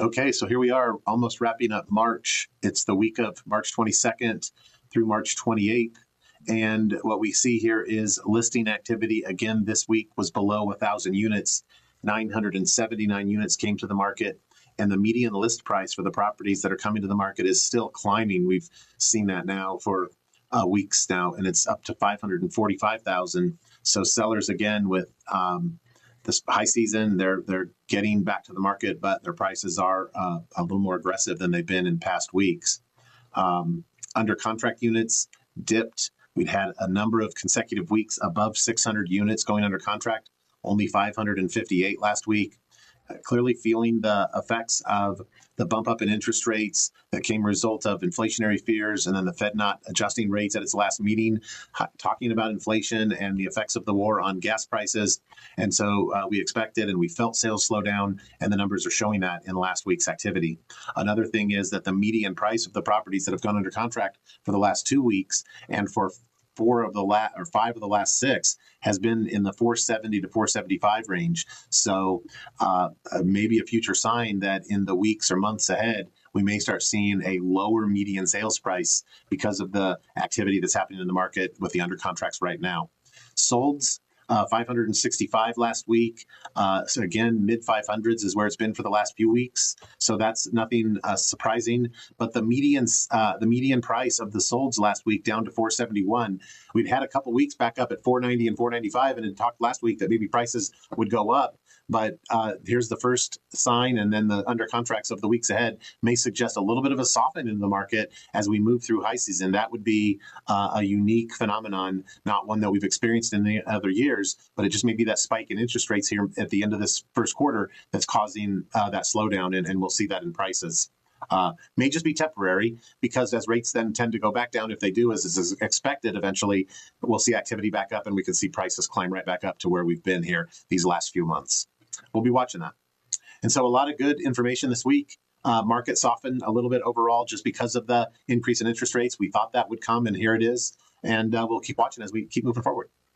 Okay, so here we are almost wrapping up March. It's the week of March 22nd through March 28th. And what we see here is listing activity again this week was below 1,000 units. 979 units came to the market. And the median list price for the properties that are coming to the market is still climbing. We've seen that now for weeks now, and it's up to 545,000. So sellers again with this high season, they're getting back to the market, but their prices are a little more aggressive than they've been in past weeks. Under contract units dipped. We'd had a number of consecutive weeks above 600 units going under contract, only 558 last week. Clearly feeling the effects of the bump up in interest rates that came a result of inflationary fears, and then the Fed not adjusting rates at its last meeting, talking about inflation and the effects of the war on gas prices. And so we expected and we felt sales slow down, and the numbers are showing that in last week's activity. Another thing is that the median price of the properties that have gone under contract for the last 2 weeks and for 5 of the last 6 has been in the 470 to 475 range. So maybe a future sign that in the weeks or months ahead, we may start seeing a lower median sales price because of the activity that's happening in the market with the under contracts right now. Solds, 565 last week. So again, mid 500s is where it's been for the last few weeks. So that's nothing surprising. But the median price of the solds last week down to 471. We'd had a couple weeks back up at 490 and 495, and it talked last week that maybe prices would go up. But here's the first sign, and then the under contracts of the weeks ahead may suggest a little bit of a softening in the market as we move through high season. That would be a unique phenomenon, not one that we've experienced in the other years, but it just may be that spike in interest rates here at the end of this first quarter that's causing that slowdown, and we'll see that in prices. May just be temporary, because as rates then tend to go back down, if they do as is expected, eventually we'll see activity back up and we can see prices climb right back up to where we've been here these last few months. We'll be watching that. And so a lot of good information this week. Market softened a little bit overall just because of the increase in interest rates. We thought that would come, and here it is. And we'll keep watching as we keep moving forward.